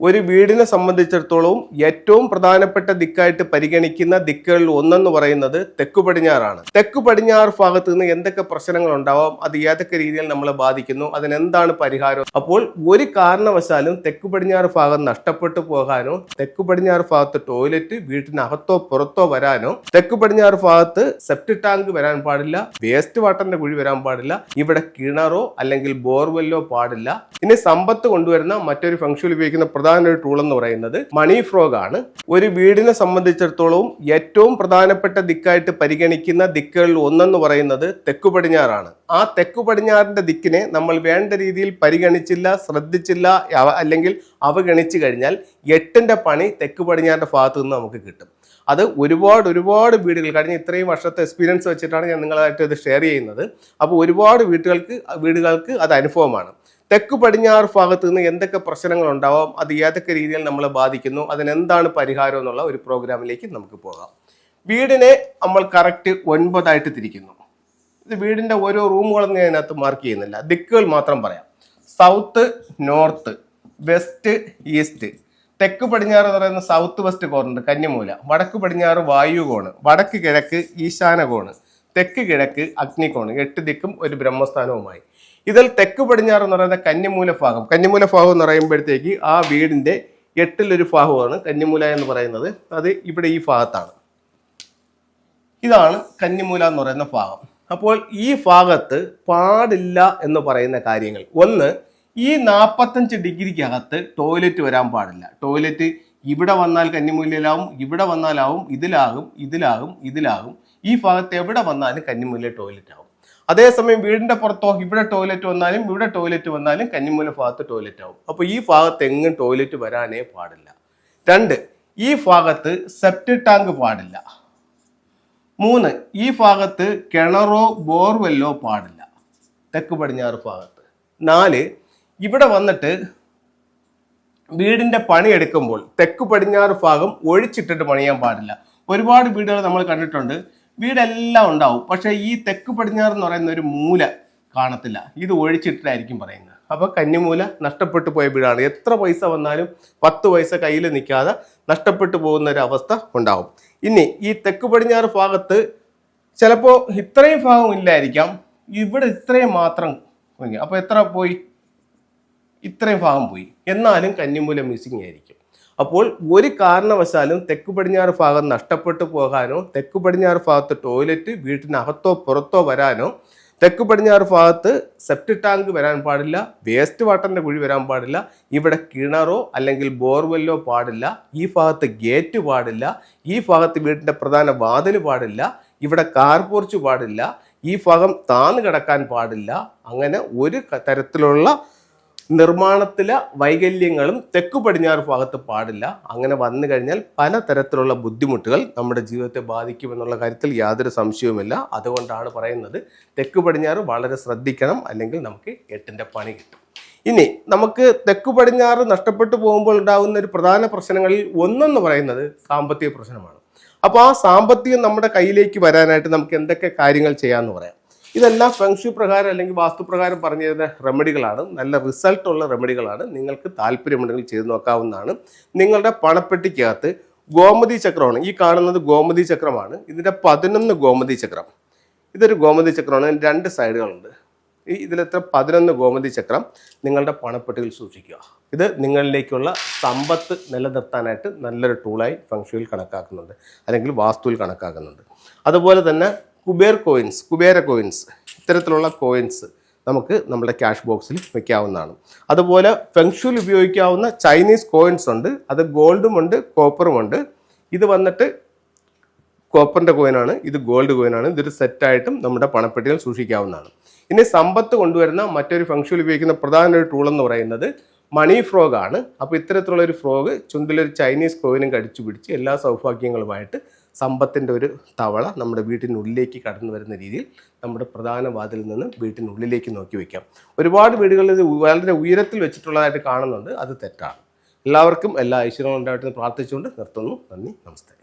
ഒരു വീടിനെ സംബന്ധിച്ചിടത്തോളം ഏറ്റവും പ്രധാനപ്പെട്ട ദിക്കായിട്ട് പരിഗണിക്കുന്ന ദിക്കുകളിൽ ഒന്നെന്ന് പറയുന്നത് തെക്കു പടിഞ്ഞാറാണ്. തെക്കു പടിഞ്ഞാറ് ഭാഗത്ത് നിന്ന് എന്തൊക്കെ പ്രശ്നങ്ങൾ ഉണ്ടാവാം, അത് ഏതൊക്കെ രീതിയിൽ നമ്മളെ ബാധിക്കുന്നു, അതിനെന്താണ് പരിഹാരം? അപ്പോൾ ഒരു കാരണവശാലും തെക്കു പടിഞ്ഞാറ് ഭാഗം നഷ്ടപ്പെട്ടു പോകാനോ, തെക്കു പടിഞ്ഞാറ് ഭാഗത്ത് ടോയ്ലറ്റ് വീട്ടിനകത്തോ പുറത്തോ വരാനോ, തെക്കു പടിഞ്ഞാറ് ഭാഗത്ത് സെപ്റ്റിക് ടാങ്ക് വരാൻ പാടില്ല, വേസ്റ്റ് വാട്ടറിന്റെ കുഴി വരാൻ പാടില്ല, ഇവിടെ കിണറോ അല്ലെങ്കിൽ ബോർവെല്ലോ പാടില്ല. ഇനി സമ്പത്ത് കൊണ്ടുവരുന്ന മറ്റൊരു ഫംഗ്ഷനിൽ ഉപയോഗിക്കുന്ന പ്രധാന ഒരു ടൂൾ എന്ന് പറയുന്നത് മണി ഫ്രോഗ് ആണ്. ഒരു വീടിനെ സംബന്ധിച്ചിടത്തോളം ഏറ്റവും പ്രധാനപ്പെട്ട ദിക്കായിട്ട് പരിഗണിക്കുന്ന ദിക്കുകളിൽ ഒന്നെന്ന് പറയുന്നത് തെക്കു പടിഞ്ഞാറാണ്. ആ തെക്കു പടിഞ്ഞാറിന്റെ ദിക്കിനെ നമ്മൾ വേണ്ട രീതിയിൽ പരിഗണിച്ചില്ല, ശ്രദ്ധിച്ചില്ല, അല്ലെങ്കിൽ അവഗണിച്ചു കഴിഞ്ഞാൽ 8ന്റെ പണി തെക്കു പടിഞ്ഞാറിന്റെ ഭാഗത്തു നിന്ന് നമുക്ക് കിട്ടും. അത് ഒരുപാട് വീടുകൾ കഴിഞ്ഞ ഇത്രയും വർഷത്തെ എക്സ്പീരിയൻസ് വെച്ചിട്ടാണ് ഞാൻ നിങ്ങളായിട്ട് ഇത് ഷെയർ ചെയ്യുന്നത്. അപ്പോൾ ഒരുപാട് വീടുകൾക്ക് അത് അനുഭവമാണ്. തെക്കു പടിഞ്ഞാറ് ഭാഗത്ത് നിന്ന് എന്തൊക്കെ പ്രശ്നങ്ങൾ ഉണ്ടാവാം, അത് ഏതൊക്കെ രീതിയിൽ നമ്മളെ ബാധിക്കുന്നു, അതിനെന്താണ് പരിഹാരം എന്നുള്ള ഒരു പ്രോഗ്രാമിലേക്ക് നമുക്ക് പോകാം. വീടിനെ നമ്മൾ കറക്റ്റ് 9 തിരിക്കുന്നു. ഇത് വീടിന്റെ ഓരോ റൂമുകളൊന്നും അതിനകത്ത് മാർക്ക് ചെയ്യുന്നില്ല, ദിക്കുകൾ മാത്രം പറയാം. South, north, west, east. തെക്ക് പടിഞ്ഞാറ് എന്ന് പറയുന്ന സൗത്ത് വെസ്റ്റ് കോർണർ കന്നിമൂല, വടക്ക് പടിഞ്ഞാറ് വായുകോണ്, വടക്ക് കിഴക്ക് ഈശാനകോണ്, തെക്ക് കിഴക്ക് അഗ്നികോണ്. 8 ദിക്കും ഒരു ബ്രഹ്മസ്ഥാനവുമായി. ഇതിൽ തെക്ക് പടിഞ്ഞാറ് എന്ന് പറയുന്ന കന്നിമൂല ഭാഗം എന്ന് പറയുമ്പോഴത്തേക്ക് ആ വീടിന്റെ 8ൽ1 ഭാഗമാണ് കന്നിമൂല എന്ന് പറയുന്നത്. അത് ഇവിടെ ഈ ഭാഗത്താണ്. ഇതാണ് കന്നിമൂല എന്ന് പറയുന്ന ഭാഗം. അപ്പോൾ ഈ ഭാഗത്ത് പാടില്ല എന്ന് പറയുന്ന കാര്യങ്ങൾ, ഒന്ന്, ഈ 45 ഡിഗ്രിക്കകത്ത് ടോയ്ലറ്റ് വരാൻ പാടില്ല. ടോയ്ലറ്റ് ഇവിടെ വന്നാൽ കന്നിമൂലയിലാവും, ഇവിടെ വന്നാലാവും, ഇതിലാകും. ഈ ഭാഗത്ത് എവിടെ വന്നാലും കന്നിമൂല ടോയ്ലറ്റ് ആവും. അതേസമയം വീടിന്റെ പുറത്തോ ഇവിടെ ടോയ്ലറ്റ് വന്നാലും കന്നിമൂല ഭാഗത്ത് ടോയ്ലറ്റ് ആവും. അപ്പോൾ ഈ ഭാഗത്ത് എങ്ങും ടോയ്ലറ്റ് വരാനേ പാടില്ല. 2, ഈ ഭാഗത്ത് സെപ്റ്റിക് ടാങ്ക് പാടില്ല. 3, ഈ ഭാഗത്ത് കിണറോ ബോർവെല്ലോ പാടില്ല തെക്ക് പടിഞ്ഞാറ് ഭാഗത്ത്. 4, ഇവിടെ വന്നിട്ട് വീടിന്റെ പണി എടുക്കുമ്പോൾ തെക്ക് പടിഞ്ഞാറ് ഭാഗം ഒഴിച്ചിട്ടിട്ട് പണിയാൻ പാടില്ല. ഒരുപാട് വീടുകൾ നമ്മൾ കണ്ടിട്ടുണ്ട്, വീടെല്ലാം ഉണ്ടാവും, പക്ഷെ ഈ തെക്ക് പടിഞ്ഞാറ് എന്ന് പറയുന്ന ഒരു മൂല കാണത്തില്ല, ഇത് ഒഴിച്ചിട്ടായിരിക്കും പറയുന്നത്. അപ്പൊ കന്നിമൂല നഷ്ടപ്പെട്ടു പോയ വീടാണ്. എത്ര പൈസ വന്നാലും 10 പൈസ കയ്യിൽ നിൽക്കാതെ നഷ്ടപ്പെട്ടു പോകുന്ന ഒരു അവസ്ഥ ഉണ്ടാവും. ഇനി ഈ തെക്ക് പടിഞ്ഞാറ് ഭാഗത്ത് ചിലപ്പോൾ ഇത്രയും ഭാഗം ഇല്ലായിരിക്കാം, ഇവിടെ ഇത്രയും മാത്രം. അപ്പൊ എത്ര പോയി? ഇത്രയും ഭാഗം പോയി. എന്നാലും കന്നിമൂല മിസ്സിങ് ആയിരിക്കും. അപ്പോൾ ഒരു കാരണവശാലും തെക്കു പടിഞ്ഞാറ് ഭാഗം നഷ്ടപ്പെട്ടു പോകാനോ, തെക്കു പടിഞ്ഞാറ് ഭാഗത്ത് ടോയ്ലറ്റ് വീട്ടിനകത്തോ പുറത്തോ വരാനോ, തെക്കു പടിഞ്ഞാറ് ഭാഗത്ത് സെപ്റ്റിക് ടാങ്ക് വരാൻ പാടില്ല, വേസ്റ്റ് വാട്ടറിന്റെ കുഴി വരാൻ പാടില്ല, ഇവിടെ കിണറോ അല്ലെങ്കിൽ ബോർവെല്ലോ പാടില്ല, ഈ ഭാഗത്ത് ഗേറ്റ് പാടില്ല, ഈ ഭാഗത്ത് വീടിന്റെ പ്രധാന വാതിൽ പാടില്ല, ഇവിടെ കാർ പോർച്ച് പാടില്ല, ഈ ഭാഗം താന്ന് കിടക്കാൻ പാടില്ല. അങ്ങനെ ഒരു തരത്തിലുള്ള നിർമ്മാണത്തിലെ വൈകല്യങ്ങളും തെക്കു പടിഞ്ഞാറ് ഭാഗത്ത് പാടില്ല. അങ്ങനെ വന്നു കഴിഞ്ഞാൽ പല തരത്തിലുള്ള ബുദ്ധിമുട്ടുകൾ നമ്മുടെ ജീവിതത്തെ ബാധിക്കുമെന്നുള്ള കാര്യത്തിൽ യാതൊരു സംശയവുമില്ല. അതുകൊണ്ടാണ് പറയുന്നത് തെക്കു പടിഞ്ഞാറ് വളരെ ശ്രദ്ധിക്കണം, അല്ലെങ്കിൽ നമുക്ക് 8ന്റെ പണി കിട്ടും. ഇനി നമുക്ക് തെക്കു പടിഞ്ഞാറ് നഷ്ടപ്പെട്ടു പോകുമ്പോൾ ഉണ്ടാകുന്ന ഒരു പ്രധാന പ്രശ്നങ്ങളിൽ ഒന്നെന്ന് പറയുന്നത് സാമ്പത്തിക പ്രശ്നമാണ്. അപ്പോൾ ആ സാമ്പത്തികം നമ്മുടെ കയ്യിലേക്ക് വരാനായിട്ട് നമുക്ക് എന്തൊക്കെ കാര്യങ്ങൾ ചെയ്യാമെന്ന് പറയാം. ഇതെല്ലാം ഫെങ്ഷു പ്രകാരം അല്ലെങ്കിൽ വാസ്തുപ്രകാരം പറഞ്ഞു തരുന്ന റെമഡികളാണ്, നല്ല റിസൾട്ടുള്ള റെമഡികളാണ്. നിങ്ങൾക്ക് താല്പര്യമുണ്ടെങ്കിൽ ചെയ്ത് നോക്കാവുന്നതാണ്. നിങ്ങളുടെ പണപ്പെട്ടിക്കകത്ത് ഗോമതി ചക്രമാണ് ഈ കാണുന്നത്. ഗോമതി ചക്രമാണ്. ഇതിൻ്റെ 11 ഗോമതി ചക്രം. ഇതൊരു ഗോമതി ചക്രമാണ്. 2 സൈഡുകളുണ്ട്. ഇതിലെത്ര 11 ഗോമതി ചക്രം നിങ്ങളുടെ പണപ്പെട്ടിയിൽ സൂക്ഷിക്കുക. ഇത് നിങ്ങളിലേക്കുള്ള സമ്പത്ത് നിലനിർത്താനായിട്ട് നല്ലൊരു ടൂളായി ഫെങ്ഷുയിൽ കണക്കാക്കുന്നുണ്ട്, അല്ലെങ്കിൽ വാസ്തുവിൽ കണക്കാക്കുന്നുണ്ട്. അതുപോലെ തന്നെ കുബേര കോയിൻസ്, ഇത്തരത്തിലുള്ള കോയിൻസ് നമുക്ക് നമ്മുടെ ക്യാഷ് ബോക്സിൽ വെക്കാവുന്നതാണ്. അതുപോലെ ഫെങ്ഷുയിൽ ഉപയോഗിക്കാവുന്ന ചൈനീസ് കോയിൻസ് ഉണ്ട്. അത് ഗോൾഡും ഉണ്ട്, കോപ്പറും ഉണ്ട്. ഇത് വന്നിട്ട് കോപ്പറിൻ്റെ കോയിനാണ്, ഇത് ഗോൾഡ് കോയിനാണ്. ഇതൊരു സെറ്റായിട്ടും നമ്മുടെ പണപ്പെട്ടികൾ സൂക്ഷിക്കാവുന്നതാണ്. ഇനി സമ്പത്ത് കൊണ്ടുവരുന്ന മറ്റൊരു ഫെങ്ഷുയിൽ ഉപയോഗിക്കുന്ന പ്രധാന ഒരു ടൂൾ എന്ന് പറയുന്നത് മണി ഫ്രോഗ് ആണ്. അപ്പോൾ ഇത്തരത്തിലുള്ള ഒരു ഫ്രോഗ് ചുണ്ടിലൊരു ചൈനീസ് കോയിനും കടിച്ചു പിടിച്ച് എല്ലാ സൗഭാഗ്യങ്ങളുമായിട്ട് സമ്പത്തിൻ്റെ ഒരു തവള നമ്മുടെ വീട്ടിനുള്ളിലേക്ക് കടന്നു വരുന്ന രീതിയിൽ നമ്മുടെ പ്രധാന വാതിലിൽ നിന്ന് വീട്ടിനുള്ളിലേക്ക് നോക്കി വയ്ക്കാം. ഒരുപാട് വീടുകളിൽ ഇത് വളരെ ഉയരത്തിൽ വെച്ചിട്ടുള്ളതായിട്ട് കാണുന്നുണ്ട്. അത് തെറ്റാണ്. എല്ലാവർക്കും എല്ലാ ഐശ്വര്യങ്ങളും ഉണ്ടായിട്ട് പ്രാർത്ഥിച്ചുകൊണ്ട് നിർത്തുന്നു. നന്ദി, നമസ്തേ.